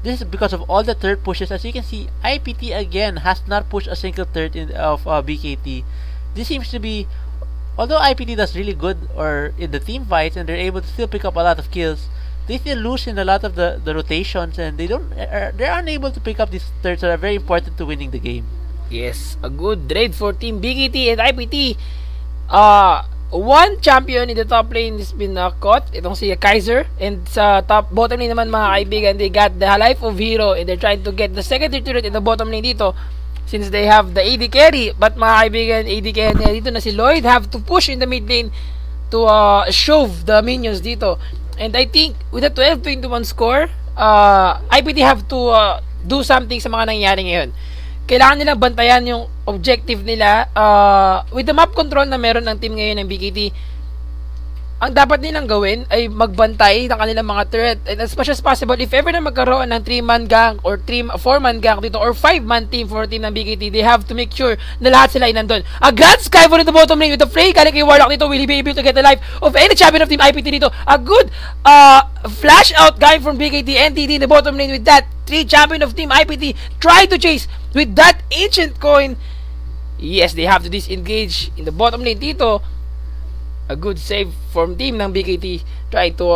this is because of all the third pushes. As you can see, IPT again has not pushed a single third of BKT. This seems to be, although IPT does really good or in the team fights and they're able to still pick up a lot of kills, they still lose in a lot of the rotations, and they're unable to pick up these thirds that are very important to winning the game. Yes, a good raid for Team BKT and IPT. One champion in the top lane has been caught. Itong si Kaiser. And sa bottom lane naman mga kaibigan, they got the life of Hero, and they're trying to get the secondary turret in the bottom lane dito since they have the AD carry. But mga kaibigan, AD carry dito na si Lloyd have to push in the mid lane to shove the minions dito. And I think with a 12-21 score, IPT have to do something sa mga nangyayari ngayon. Kailangan nilang bantayan yung objective nila with the map control na meron ng team ngayon ng BKT. Ang dapat nilang gawin ay magbantay ng kanilang mga turret, and as much as possible, if ever na magkaroon ng 3-man gang or 4-man gang dito or 5-man team for team ng BKT, they have to make sure na lahat sila ay nandun. A grand sky for the bottom lane with the Frey galing kay Warlock dito. Will he be able to get the life of any champion of team IPT dito? A good flash out guy from BKT Ndd in the bottom lane with that 3 champion of team IPT try to chase with that ancient coin. Yes, they have to disengage in the bottom lane dito. A good save from team ng BKT try to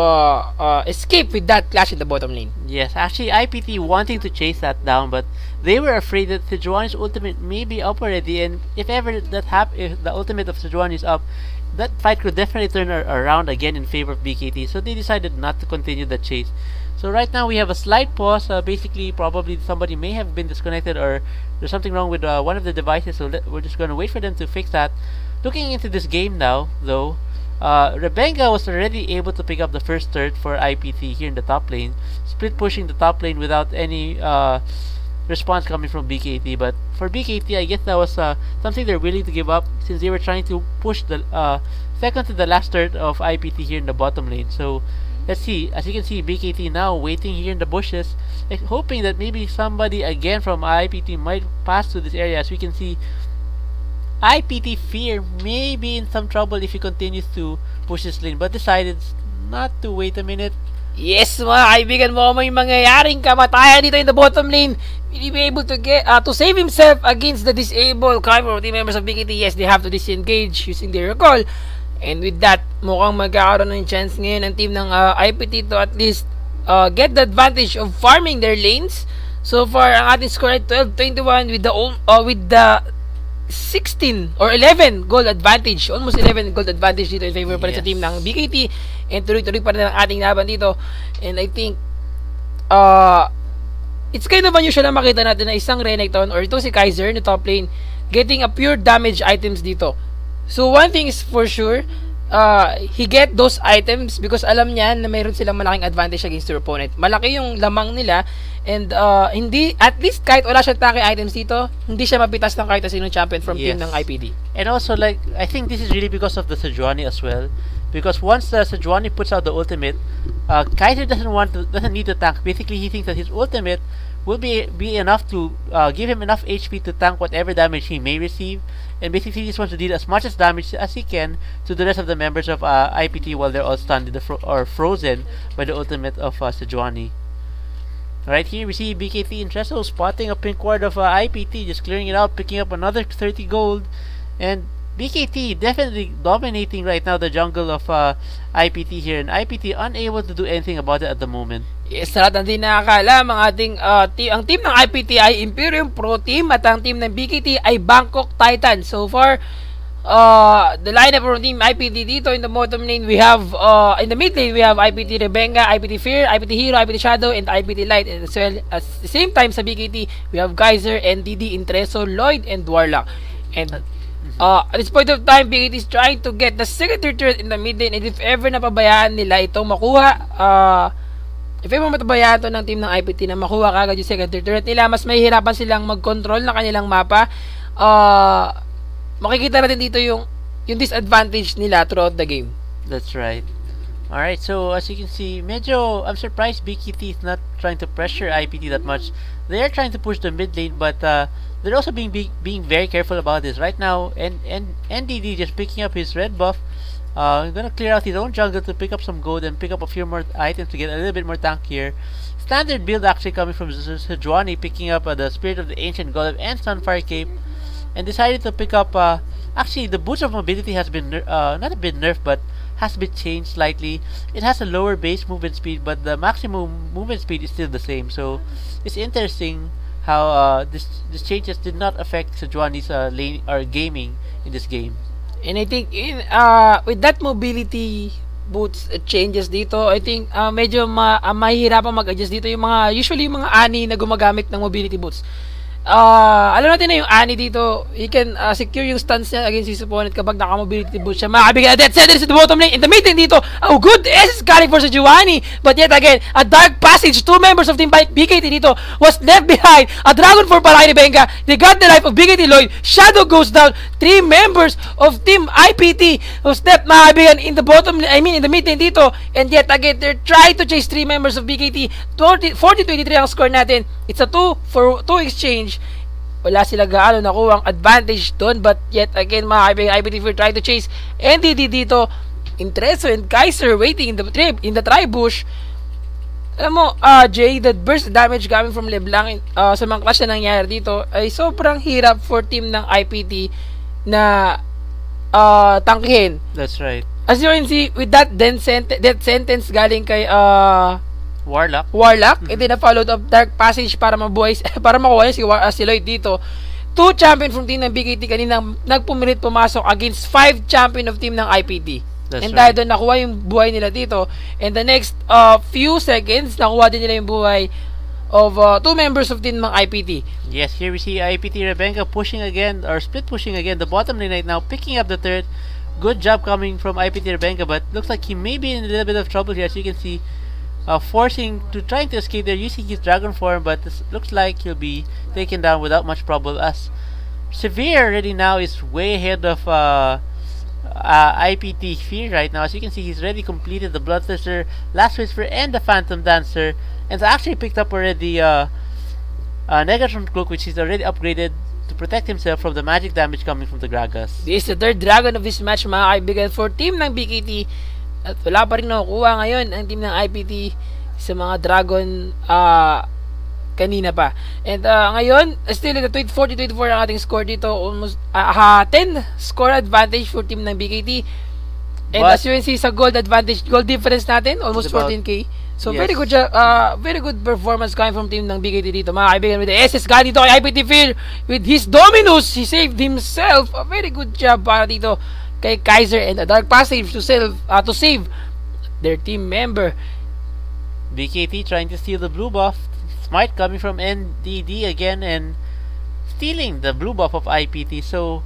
escape with that clash in the bottom lane. Yes, actually IPT wanting to chase that down, but they were afraid that Sejuani's ultimate may be up already, and if ever that if the ultimate of Sejuani is up, that fight could definitely turn around again in favor of BKT, so they decided not to continue the chase. So right now we have a slight pause, basically probably somebody may have been disconnected or there's something wrong with one of the devices, so we're just going to wait for them to fix that. Looking into this game now, though, Rebenga was already able to pick up the first third for IPT here in the top lane, split pushing the top lane without any response coming from BKT. But for BKT, I guess that was something they're willing to give up since they were trying to push the second to the last third of IPT here in the bottom lane. So let's see. As you can see, BKT now waiting here in the bushes, hoping that maybe somebody again from IPT might pass through this area. As we can see, IPT Fear may be in some trouble if he continues to push this lane, but decided not to wait a minute. Yes, mga kaibigan mo, may mangyayaring kamatayan dito in the bottom lane. Will he be able to get to save himself against the disabled team members of BKT? Yes, they have to disengage using their recall. And with that, mukhang magkakaroon ng chance ngayon ang team ng IPT to at least get the advantage of farming their lanes. So far, ang ating score ay 12-21 with the 16 or 11 goal advantage, almost 11 goal advantage dito in favor pa rin sa team ng BKT, and tuloy-tuloy pa rin ang ating laban dito. And I think it's kind of unusual na makita natin na isang Renekton or ito si Kaiser na top lane getting a pure damage items dito. So one thing is for sure, he get those items because alam niya na mayroon silang malaking advantage against their opponent. Malaki yung lamang nila, And hindi, at least kahit wala siyang tanky items dito, hindi siya mapitas ng kahit sinong champion from team ng IPT. And also, like, I think this is really because of the Sejuani as well. Because once the Sejuani puts out the ultimate, Kaiser doesn't need to tank. Basically, he thinks that his ultimate will be enough to give him enough HP to tank whatever damage he may receive. And basically, he just wants to deal as much as damage as he can to the rest of the members of IPT while they're all stunned or frozen by the ultimate of Sejuani. Right here, we see BKT Intresso spotting a pink ward of IPT, just clearing it out, picking up another 30 gold. And BKT definitely dominating right now the jungle of IPT here, and IPT unable to do anything about it at the moment. Yes, sa lahat ng di nakakaalam, ang team ng IPT ay Imperium Pro Team at ang team ng BKT ay Bangkok Titan. So far, the lineup from team IPT dito in the bottom lane, we have in the mid lane we have IPT Rebenga, IPT Fear, IPT Hero, IPT Shadow, and IPT Light. And as well at the same time sa BKT, we have Kaiser, Ndd, Intresso, Lloyd, and Warlock. And at this point of time, BKT is trying to get the secondary turret in the mid lane, and if ever napabayaan nila itong makuha, if ever matabayaan ito ng team ng IPT na makuha kagad yung secondary turret nila, mas mahihirapan silang mag-control ng kanilang mapa. Makikita natin dito yung disadvantage nila throughout the game. That's right. Alright, so as you can see, medyo, I'm surprised BKT is not trying to pressure IPT that much. They are trying to push the mid lane, but they're also being very careful about this. Right now, and Ndd just picking up his red buff. Gonna clear out his own jungle to pick up some gold and pick up a few more items to get a little bit more tank here. Standard build actually coming from Sejuani, picking up the Spirit of the Ancient Golem and Sunfire Cape, and decided to pick up, actually the boost of mobility has been, not a bit nerfed, but has been changed slightly. It has a lower base movement speed, but the maximum movement speed is still the same. So it's interesting how this changes did not affect Sejuani's lane or gaming in this game. And I think with that mobility boots changes dito, I think medyo mahihirapan mag-adjust dito yung mga usually yung mga ani na gumagamit ng mobility boots. Alam natin na yung ani dito, he can secure yung stance niya against his opponent kapag naka-mobility boost siya. Makabigay na death sentence in the bottom lane. In the mid lane dito, good SS carry for Sejuani. But yet again, a dark passage. Two members of team BKT dito was left behind. A dragon for Palay Benga. They got the life of BKT Lloyd. Shadow goes down. Three members of team IPT was left makabigay in the bottom, I mean in the mid lane dito. And yet again, they're trying to chase three members of BKT. 40-23 ang score natin. It's a 2-for-2 exchange. Wala sila gaano nakuha ang advantage doon, but yet again mga kaibigan, IPT will try to chase Ndd dito. Intresso and Kaiser waiting in the tri-bush. Alam mo, Jay, that burst damage coming from LeBlanc sa mga clash na nangyari dito ay sobrang hirap for team ng IPT na tangkihin. That's right. As you can see, with that death sentence galing kay Warlock, and then a followed of Dark Passage para mabuhay, para makuha si Lloyd dito. Two champion from team ng BKT kanina nagpumilit pumasok against 5 champion of team ng IPT. That's and right. dahil doon nakuha yung buhay nila dito. And the next few seconds, nakuha din nila yung buhay of 2 members of team ng IPT. Yes, here we see IPT Rebenga pushing again, or split pushing again, the bottom lane right now, picking up the third. Good job coming from IPT Rebenga, but looks like he may be in a little bit of trouble here, as you can see. Trying to escape there using his dragon form, but this looks like he'll be taken down without much trouble, as Severe already now is way ahead of IPT Fear right now. As you can see, he's already completed the Bloodthirster, Last Whisper, and the Phantom Dancer, and actually picked up already Negatron Cloak, which he's already upgraded to protect himself from the magic damage coming from the Gragas. This is the third dragon of this match mga kaibigan for team ng BKT. At wala pa rin nakukuha ngayon ang team ng IPT sa mga dragon kanina pa. And ngayon, still at 40-24 ang ating score dito. Almost 10 score advantage for team ng BKT. And as you can see sa gold advantage, gold difference natin, almost 14k. So yes, very good performance coming from team ng BKT dito. Mga kaibigan, with the SS guy dito kay IPT Phil, with his Dominus, he saved himself. A very good job para dito kay Kaiser, and a Dark Passage to save their team member. BKT trying to steal the blue buff. Smite coming from Ndd again and stealing the blue buff of IPT. So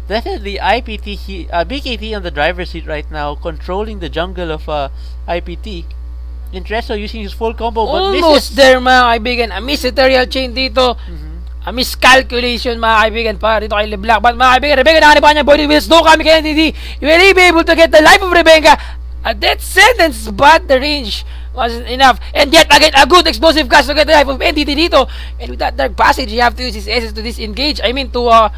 definitely BKT on the driver's seat right now, controlling the jungle of IPT. Intereso using his full combo, but almost misses. there, mga kaibigan. A miss ethereal chain dito. A miscalculation, mga kaibigan, para dito kay LeBlanc. But mga kaibigan, Rebecca nakanipan niya, body wheels, no kami kay Ndd. You will be able to get the life of Rebecca. A death sentence, but the range wasn't enough. And yet again, a good explosive cast to get the life of Ndd dito. And with that dark passage, you have to use his SS to disengage. I mean, to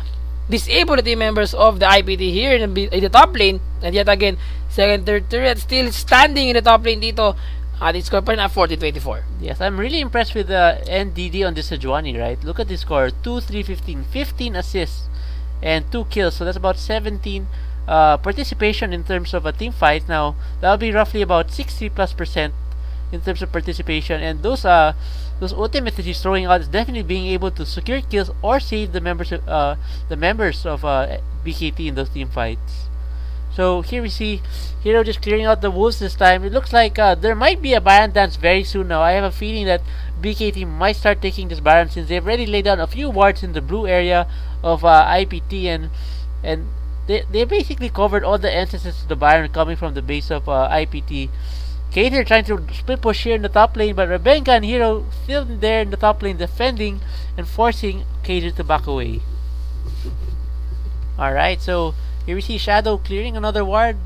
disable the team members of the IPT here in the top lane. And yet again, second, third turret still standing in the top lane dito. The score pa rin at 40-24. Yes, I'm really impressed with the Ndd on this Sejuani, right? Look at this score, 2, 3, 15. 15 assists and 2 kills. So that's about 17 participation in terms of a team fight. Now, that'll be roughly about 60+% in terms of participation. And those ultimates that he's throwing out is definitely being able to secure kills or save the members of BKT in those team fights. So here we see Hero just clearing out the wolves this time. It looks like there might be a Baron dance very soon now. I have a feeling that BKT might start taking this Baron since they've already laid down a few wards in the blue area of IPT, and they basically covered all the entrances to the Baron coming from the base of IPT. Kater trying to split push here in the top lane, but Rebecca and Hero still there in the top lane defending and forcing Kater to back away. Alright, so here we see Shadow clearing another ward.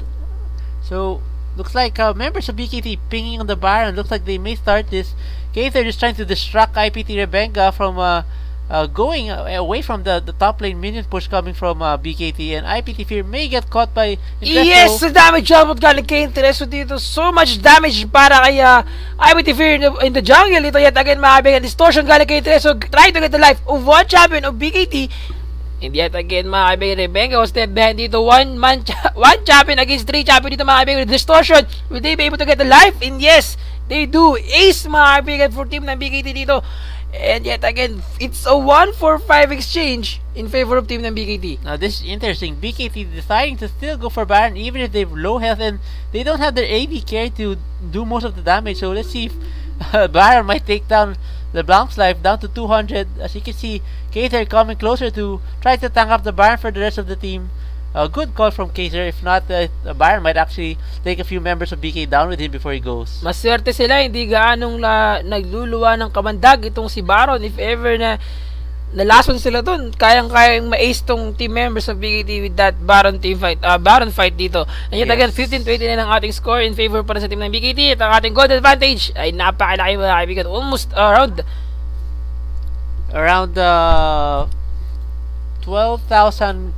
So looks like members of BKT pinging on the Baron. Looks like they may start this. Kater just trying to distract IPT Rebecca from going away from the top lane minion push coming from BKT, and IPT Fear may get caught by Intereso. Yes, the damage output galing kay Intereso dito. So much damage para kay IPT Fear in the jungle dito. Yet again, mga kaibigan, distortion galing kay Intereso, trying to get the life of one champion of BKT. And yet again, mga kaibigan, Rebecca was step behind dito. One champion against 3 champion dito, mga kaibigan, with distortion. Will they be able to get the life? And yes, they do. Ace, mga kaibigan, for team ng BKT dito. And yet again, it's a 1-4-5 exchange in favor of team ng BKT. Now this is interesting. BKT deciding to still go for Baron even if they have low health and they don't have their AD carry to do most of the damage. So let's see if Baron might take down LeBlanc's life down to 200. As you can see, Kater coming closer to try to tank up the Baron for the rest of the team. A good call from Kater. If not, Baron might actually take a few members of BK down with him before he goes. Maswerte sila, hindi gaanong nagluluwa ng kamandag itong si Baron. If ever na nalason sila dun, kayang-kayang ma-ace tong team members of BKT with that Baron team fight, Baron fight dito. And yet again, 15-29 ang ating score in favor para sa team ng BKT. At ang ating gold advantage ay napakalaki, mga kaibigan. Almost around 12,000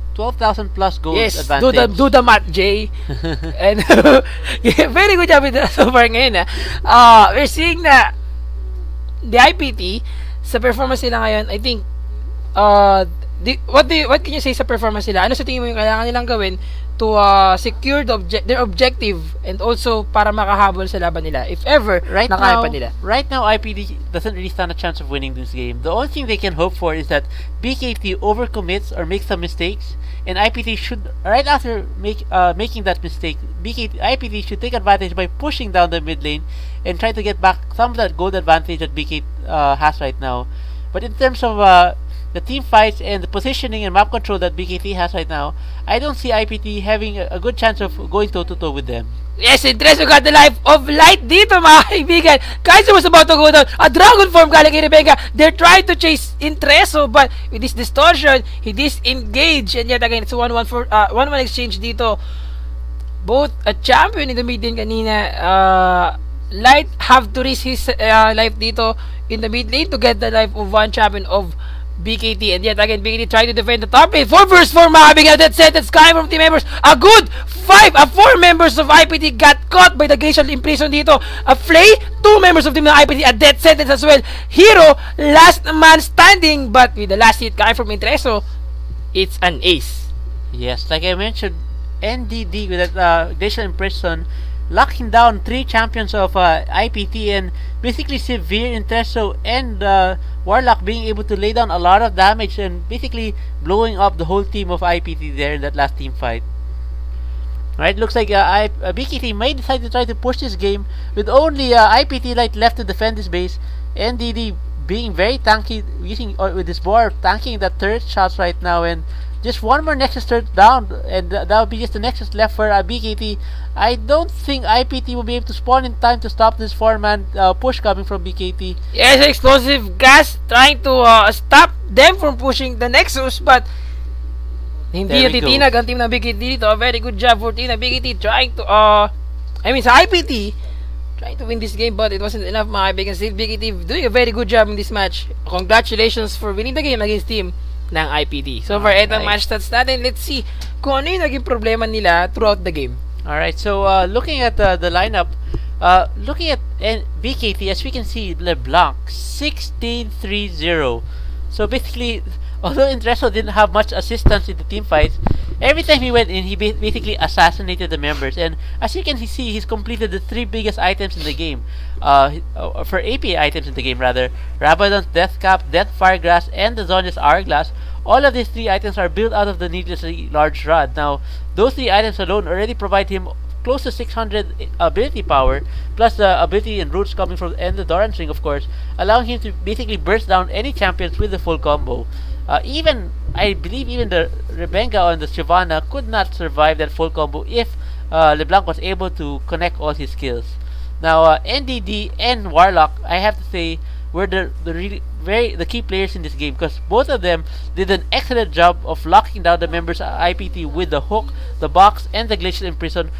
plus gold advantage. Yes, do the math, Jay. And yeah, very good job with so far ngayon. We're seeing na the IPT sa performance nila ngayon, I think what can you say sa performance nila? Ano sa tingin mo yung kailangan nilang gawin to secure their objective and also para makahabol sa laban nila if ever nakaya pa nila? Right now, IPT doesn't really stand a chance of winning this game. The only thing they can hope for is that BKT overcommits or makes some mistakes, and IPT should, right after making that mistake, IPT should take advantage by pushing down the mid lane and try to get back some of that gold advantage that BKT has right now. But in terms of the team fights and the positioning and map control that BKT has right now, I don't see IPT having a good chance of going toe-to-toe with them. Yes, Intereso got the life of light dito, mga kaibigan. Kaiser was about to go down. A dragon form galing kay Rebecca. They're trying to chase Intereso, but with this distortion, he disengaged. And yet again, it's a 1-1 exchange dito. Both a champion in the mid lane kanina. Light have to risk his life dito in the mid lane to get the life of one champion of BKT. And yet again, BKT trying to defend the top lane. 4 vs 4, mga kaibigan. That sentence coming from team members. A good 4 members of IPT got caught by the Glacial Prisons dito. A Flay, 2 members of team ng IPT. A death sentence as well. Hero, last man standing. But with the last hit coming from Intereso, it's an ace. Yes, like I mentioned, Ndd with that Glacial Prison locking down 3 champions of IPT and basically severe Intereso and Warlock being able to lay down a lot of damage and basically blowing up the whole team of IPT there in that last team fight. Right, looks like BKT may decide to try to push this game with only IPT Light left to defend this base. Ndd being very tanky, using with this bar tanking the turret shots right now, and just one more Nexus turret down, and that would be just the Nexus left for BKT. I don't think IPT will be able to spawn in time to stop this 4-man push coming from BKT. Yes, explosive gas trying to stop them from pushing the Nexus, but hindi titinag ang team ng BKT dito. A very good job for team ng BKT trying to, sa IPT, trying to win this game, but it wasn't enough, mga kaibigan. Still, BKT doing a very good job in this match. Congratulations for winning the game against team ng IPT. So far, ito ang match stats natin. Let's see kung ano yung naging problema nila throughout the game. Alright, so looking at the lineup, looking at BKT, as we can see, LeBlanc 16-3-0. So basically, although Intereso didn't have much assistance in the team fights, every time he went in, he basically assassinated the members. And as you can see, he's completed the 3 biggest items in the game. For AP items in the game, rather. Rabadon's Death Cap, Death Firegrass, and the Zonya's Hourglass. All of these 3 items are built out of the needlessly large rod. Now, those 3 items alone already provide him close to 600 ability power, plus the ability and roots coming from and the Doran String, of course, allowing him to basically burst down any champions with the full combo. I believe even the Rebenga and the Shyvana could not survive that full combo if LeBlanc was able to connect all his skills. Now, NDD and Warlock, I have to say, were the key players in this game, because both of them did an excellent job of locking down the members of IPT with the hook, the box, and the Glacial Prisons,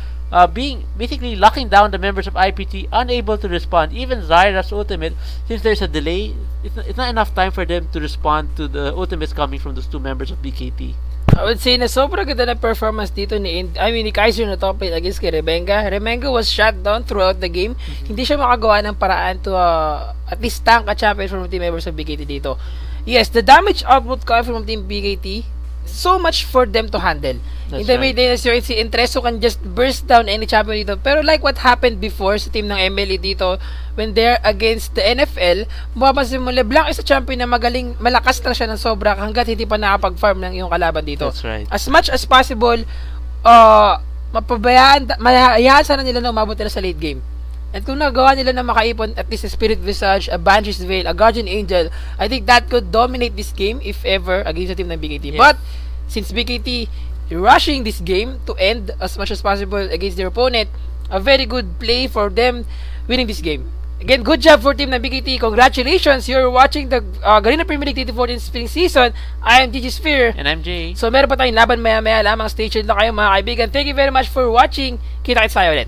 being basically locking down the members of IPT unable to respond. Even Zyra's ultimate, since there's a delay, it's not enough time for them to respond to the ultimates coming from those 2 members of BKT. I would say na sobrang ganda na performance dito ni Kaiser na top lane against kay Rebenga. Rebenga was shut down throughout the game. Hindi siya makagawa ng paraan to at least tank a champion from team members of BKT dito. Yes, the damage output coming from team BKT, so much for them to handle. That's in the right. way they si Intereso can just burst down any champion dito. Pero like what happened before sa team ng MLE dito, when they're against the NFL, mapapansin mo, LeBlanc is a champion na magaling, malakas lang siya ng sobra hanggat hindi pa nakapag-farm ng iyong kalaban dito. That's right. As much as possible, mahayaan sana nila na umabot nila sa late game. At kung nagawa nila na makaipon at least a Spirit Visage, a Banshee's Veil, a Guardian Angel, I think that could dominate this game if ever against the team ng BKT. Yes. But since BKT rushing this game to end as much as possible against their opponent, a very good play for them winning this game. Again, good job for team ng BKT. Congratulations! You're watching the Garena Premier League 2014 Spring Season. I am GG Sphere. And I'm Jay. So meron pa tayong laban maya-maya lamang. Stay tuned lang kayo, mga kaibigan. Thank you very much for watching. Kita-kits tayo ulit.